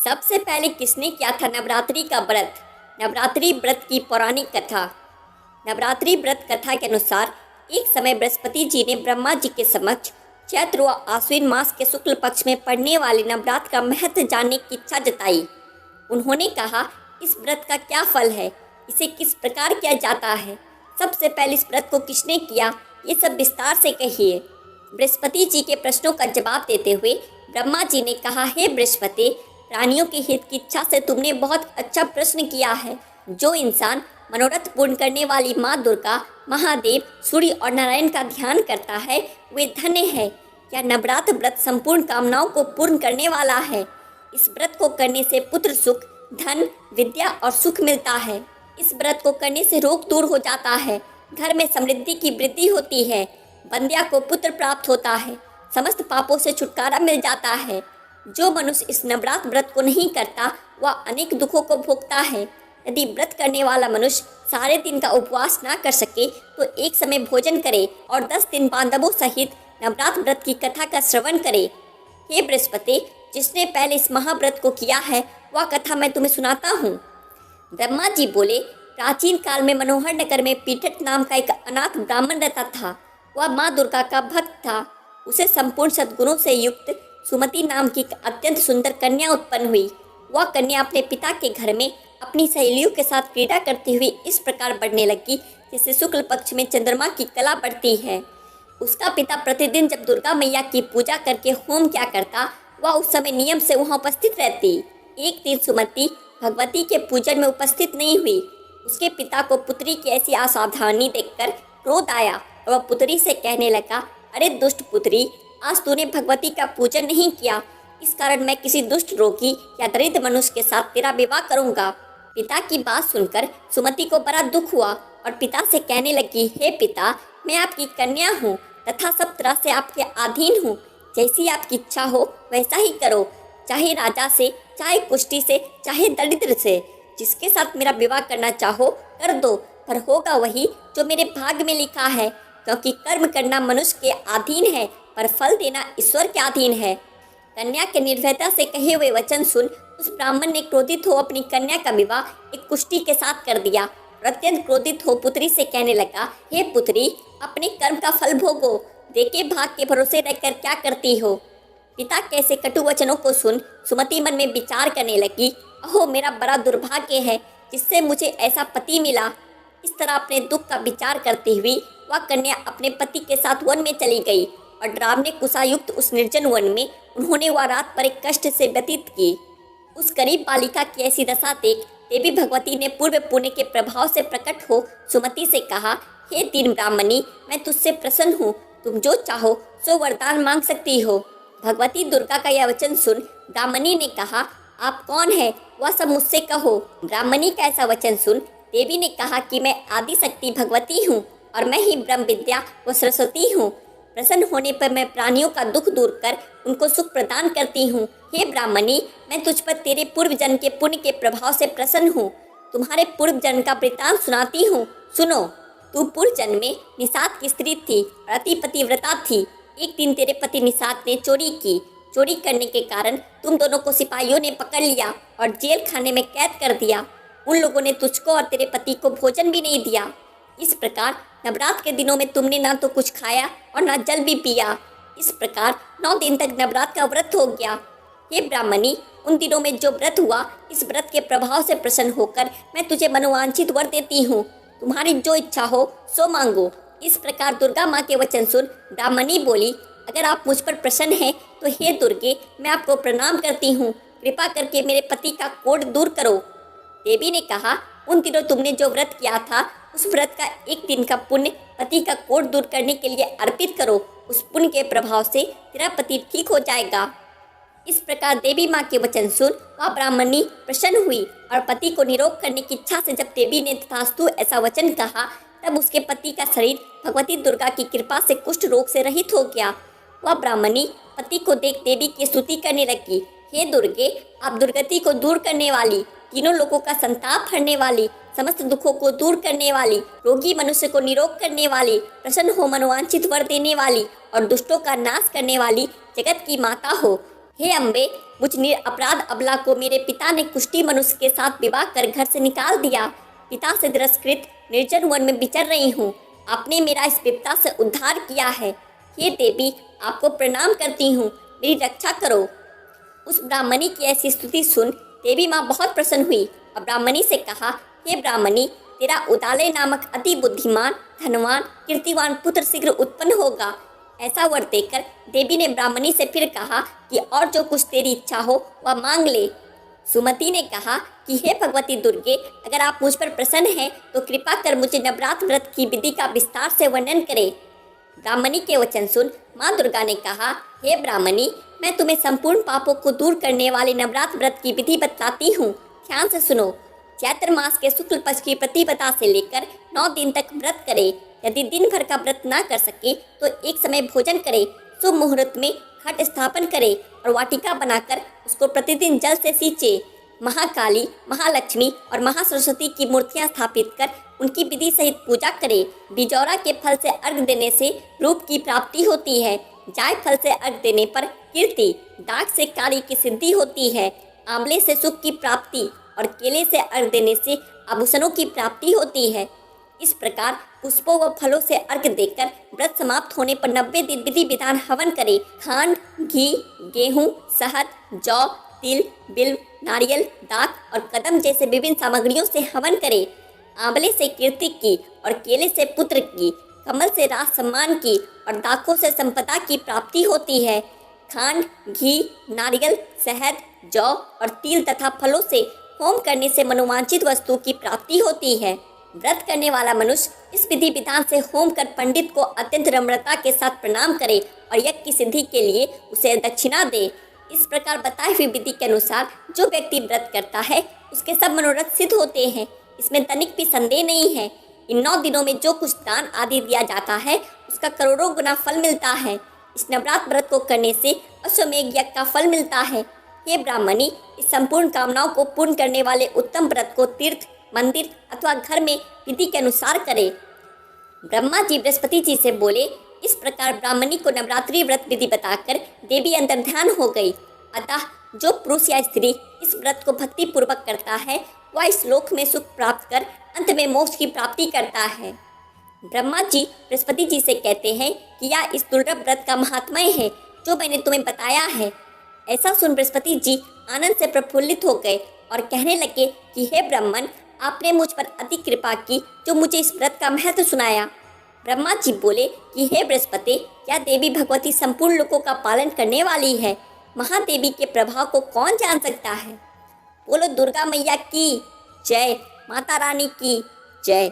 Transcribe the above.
सबसे पहले किसने किया था नवरात्रि का व्रत? नवरात्रि व्रत की पौराणिक कथा। नवरात्रि व्रत कथा के अनुसार एक समय बृहस्पति जी ने ब्रह्मा जी के समक्ष चैत्र व आश्विन मास के शुक्ल पक्ष में पड़ने वाले नवरात्र का महत्व जानने की इच्छा जताई। उन्होंने कहा, इस व्रत का क्या फल है, इसे किस प्रकार किया जाता है, सबसे पहले इस व्रत को किसने किया, ये सब विस्तार से कहिए। बृहस्पति जी के प्रश्नों का जवाब देते हुए ब्रह्मा जी ने कहा, हे बृहस्पति, प्राणियों के हित की इच्छा से तुमने बहुत अच्छा प्रश्न किया है। जो इंसान मनोरथ पूर्ण करने वाली माँ दुर्गा, महादेव, सूर्य और नारायण का ध्यान करता है वे धन्य है। यह नवरात्र व्रत संपूर्ण कामनाओं को पूर्ण करने वाला है। इस व्रत को करने से पुत्र सुख, धन, विद्या और सुख मिलता है। इस व्रत को करने से रोग दूर हो जाता है, घर में समृद्धि की वृद्धि होती है, बंध्या को पुत्र प्राप्त होता है, समस्त पापों से छुटकारा मिल जाता है। जो मनुष्य इस नवरात्र व्रत को नहीं करता वह अनेक दुखों को भोगता है। यदि व्रत करने वाला मनुष्य सारे दिन का उपवास ना कर सके तो एक समय भोजन करे और 10 दिन बांधवों सहित नवरात्र व्रत की कथा का श्रवण करे। हे बृहस्पति, जिसने पहले इस महाव्रत को किया है वह कथा मैं तुम्हें सुनाता हूँ। ब्रह्मा जी बोले, प्राचीन काल में मनोहर नगर में पीठट नाम का एक अनाथ ब्राह्मण रहता था। वह माँ दुर्गा का भक्त था। उसे संपूर्ण सद्गुणों से युक्त सुमति नाम की एक अत्यंत सुंदर कन्या उत्पन्न हुई। वह कन्या अपने पिता के घर में अपनी सहेलियों के साथ क्रीड़ा करती हुई इस प्रकार बढ़ने लगी जैसे शुक्ल पक्ष में चंद्रमा की कला बढ़ती है। उसका पिता प्रतिदिन जब दुर्गा मैया की पूजा करके होम किया करता, वह उस समय नियम से वहाँ उपस्थित रहती। एक दिन सुमति भगवती के पूजन में उपस्थित नहीं हुई। उसके पिता को पुत्री की ऐसी असावधानी देखकर क्रोध आया और वह पुत्री से कहने लगा, अरे दुष्ट पुत्री, आज तूने भगवती का पूजन नहीं किया, इस कारण मैं किसी दुष्ट रोगी या दरिद्र मनुष्य के साथ तेरा विवाह करूंगा। पिता की बात सुनकर सुमति को बड़ा दुख हुआ और पिता से कहने लगी, हे पिता, मैं आपकी कन्या हूँ तथा सब तरह से आपके अधीन हूँ। जैसी आपकी इच्छा हो वैसा ही करो, चाहे राजा से, चाहे कुष्टी से, चाहे दरिद्र से, जिसके साथ मेरा विवाह करना चाहो कर दो, पर होगा वही जो मेरे भाग्य में लिखा है, क्योंकि कर्म करना मनुष्य के अधीन है पर फल देना ईश्वर के अधीन है। कन्या के निर्भयता से कहे हुए वचन सुन उस ब्राह्मण ने क्रोधित हो अपनी कन्या का विवाह एक कुष्टी के साथ कर दिया और अत्यंत क्रोधित हो पुत्री से कहने लगा, हे पुत्री, अपने कर्म का फल भोगो, देखे भाग के भरोसे रहकर क्या करती हो। पिता के ऐसे कटु वचनों को सुन सुमति मन में विचार करने लगी, अहो मेरा बड़ा दुर्भाग्य है जिससे मुझे ऐसा पति मिला। इस तरह अपने दुख का विचार करती हुई वह कन्या अपने पति के साथ वन में चली गई और डरावने कुशायुक्त उस निर्जन वन में उन्होंने वह रात पर एक कष्ट से व्यतीत की। उस गरीब बालिका की ऐसी दशा देख देवी भगवती ने पूर्व पुण्य के प्रभाव से प्रकट हो सुमति से कहा, हे दीन ब्राह्मणी, मैं तुझसे प्रसन्न हूँ, तुम जो चाहो सो वरदान मांग सकती हो। भगवती दुर्गा का यह वचन सुन ब्राह्मणी ने कहा, आप कौन है वह सब मुझसे कहो। ब्राह्मणी का ऐसा वचन सुन देवी ने कहा कि मैं आदि शक्ति भगवती हूँ और मैं ही ब्रह्म विद्या व सरस्वती हूँ। प्रसन्न होने पर मैं प्राणियों का दुख दूर कर उनको सुख प्रदान करती हूँ। हे ब्राह्मणी, मैं तुझ पर तेरे पूर्व जन्म के पुण्य के प्रभाव से प्रसन्न हूँ। तुम्हारे पूर्व जन्म का वृतांत सुनाती हूँ, सुनो। तू पूर्व जन्म में निषाद की स्त्री थी और अति पतिव्रता थी। एक दिन तेरे पति निषाद ने चोरी की। चोरी करने के कारण तुम दोनों को सिपाहियों ने पकड़ लिया और जेल खाने में कैद कर दिया। उन लोगों ने तुझको और तेरे पति को भोजन भी नहीं दिया। इस प्रकार नवरात्र के दिनों में तुमने ना तो कुछ खाया और ना जल भी पिया। इस प्रकार 9 दिन तक नवरात्र का व्रत हो गया। हे ब्राह्मणी, उन दिनों में जो व्रत हुआ, इस व्रत के प्रभाव से प्रसन्न होकर मैं तुझे मनोवांछित वर देती हूँ। तुम्हारी जो इच्छा हो सो मांगो। इस प्रकार दुर्गा माँ के वचन सुन ब्राह्मणी बोली, अगर आप मुझ पर प्रसन्न हैं तो हे दुर्गे, मैं आपको प्रणाम करती हूँ, कृपा करके मेरे पति का कोढ़ दूर करो। देवी ने कहा, उन दिनों तुमने जो व्रत किया था उस व्रत का एक दिन का पुण्य पति का कोढ़ दूर करने के लिए अर्पित करो। उस पुण्य के प्रभाव से तेरा पति ठीक हो जाएगा। इस प्रकार देवी माँ के वचन सुन वह ब्राह्मणी प्रसन्न हुई और पति को निरोग करने की इच्छा से जब देवी ने तथास्तु ऐसा वचन कहा तब उसके पति का शरीर भगवती दुर्गा की कृपा से कुष्ठ रोग से रहित हो गया। वह ब्राह्मणी पति को देख देवी की स्तुति करने लगी, हे दुर्गे, आप दुर्गति को दूर करने वाली, तीनों लोगों का संताप हरने वाली, समस्त दुखों को दूर करने वाली, रोगी मनुष्य को निरोग करने वाली, प्रसन्न हो मनोवांछित वर देने वाली और दुष्टों का नाश करने वाली जगत की माता हो। हे अम्बे, मुझ निरपराध अबला को मेरे पिता ने कुष्ठी मनुष्य के साथ विवाह कर घर से निकाल दिया। पिता से तिरस्कृत निर्जन वन में विचर रही हूँ। आपने मेरा इस विपदा से उद्धार किया है। हे देवी, आपको प्रणाम करती हूँ, मेरी रक्षा करो। उस ब्राह्मणी की ऐसी स्तुति सुन देवी माँ बहुत प्रसन्न हुई और ब्राह्मणी से कहा, हे ब्राह्मणी, तेरा उदालय नामक अति बुद्धिमान, धनवान, कीर्तिवान पुत्र शीघ्र उत्पन्न होगा। ऐसा वर देकर देवी ने ब्राह्मणी से फिर कहा कि और जो कुछ तेरी इच्छा हो वह मांग ले। सुमति ने कहा कि हे भगवती दुर्गे, अगर आप मुझ पर प्रसन्न हैं तो कृपा कर मुझे नवरात्र व्रत की विधि का विस्तार से वर्णन करें। ब्राह्मणी के वचन सुन माँ दुर्गा ने कहा, हे ब्राह्मणी, मैं तुम्हें संपूर्ण पापों को दूर करने वाले नवरात्र व्रत की विधि बतलाती हूँ। ध्यान से सुनो। चैत्र मास के शुक्ल पक्ष की प्रतिपदा से लेकर 9 दिन तक व्रत करे। यदि दिन भर का व्रत ना कर सके तो एक समय भोजन करे। शुभ मुहूर्त में घट स्थापन करे और वाटिका बनाकर उसको प्रतिदिन जल से सींचे। महाकाली, महालक्ष्मी और महासरस्वती की मूर्तियां स्थापित कर उनकी विधि सहित पूजा करे। बिजौरा के फल से अर्घ देने से रूप की प्राप्ति होती है। जाय फल से अर्घ देने पर कीर्ति, दाग से कार्य की सिद्धि होती है। आंवले से सुख की प्राप्ति और केले से अर्घ देने से आभूषणों की प्राप्ति होती है। इस प्रकार पुष्पों व फलों से अर्घ देकर व्रत समाप्त होने पर 90 दिन विधि विधान हवन करे। खांड, घी, गेहूं, शहद, जौ, तिल, बिल्व, नारियल, दाख और कदम जैसे विभिन्न सामग्रियों से हवन करे। आंवले से कीर्ति की और केले से पुत्र की, कमल से राज सम्मान की और दाखों से संपदा की प्राप्ति होती है। खांड, घी, नारियल, शहद, जौ और तिल तथा फलों से होम करने से मनोवांछित वस्तु की प्राप्ति होती है। व्रत करने वाला मनुष्य इस विधि विधान से होम कर पंडित को अत्यंत नम्रता के साथ प्रणाम करे और यज्ञ की सिद्धि के लिए उसे दक्षिणा दे। इस प्रकार बताई हुई विधि के अनुसार जो व्यक्ति व्रत करता है उसके सब मनोरथ सिद्ध होते हैं। इसमें तनिक भी संदेह नहीं है। इन 9 दिनों में जो कुछ दान आदि दिया जाता है उसका करोड़ों गुना फल मिलता है। इस नवरात्र व्रत को करने से अश्वमेघ यज्ञ का फल मिलता है। हे ब्राह्मणी, इस संपूर्ण कामनाओं को पूर्ण करने वाले उत्तम व्रत को तीर्थ, मंदिर अथवा घर में विधि के अनुसार करे। ब्रह्मा जी बृहस्पति जी से बोले। इस प्रकार ब्राह्मणी को नवरात्रि व्रत विधि बताकर देवी अंतर ध्यान हो गई। अतः जो पुरुष या स्त्री इस व्रत को भक्ति पूर्वक करता है वह इस लोक में सुख प्राप्त कर अंत में मोक्ष की प्राप्ति करता है। ब्रह्मा जी बृहस्पति जी से कहते हैं कि यह इस दुर्लभ व्रत का महात्म्य है जो मैंने तुम्हें बताया है। ऐसा सुन बृहस्पति जी आनंद से प्रफुल्लित हो गए और कहने लगे कि हे ब्राह्मण, आपने मुझ पर अति कृपा की जो मुझे इस व्रत का महत्व सुनाया। ब्रह्मा जी बोले कि हे बृहस्पति, क्या देवी भगवती संपूर्ण लोकों का पालन करने वाली है? महादेवी के प्रभाव को कौन जान सकता है? बोलो दुर्गा मैया की जय, माता रानी की जय।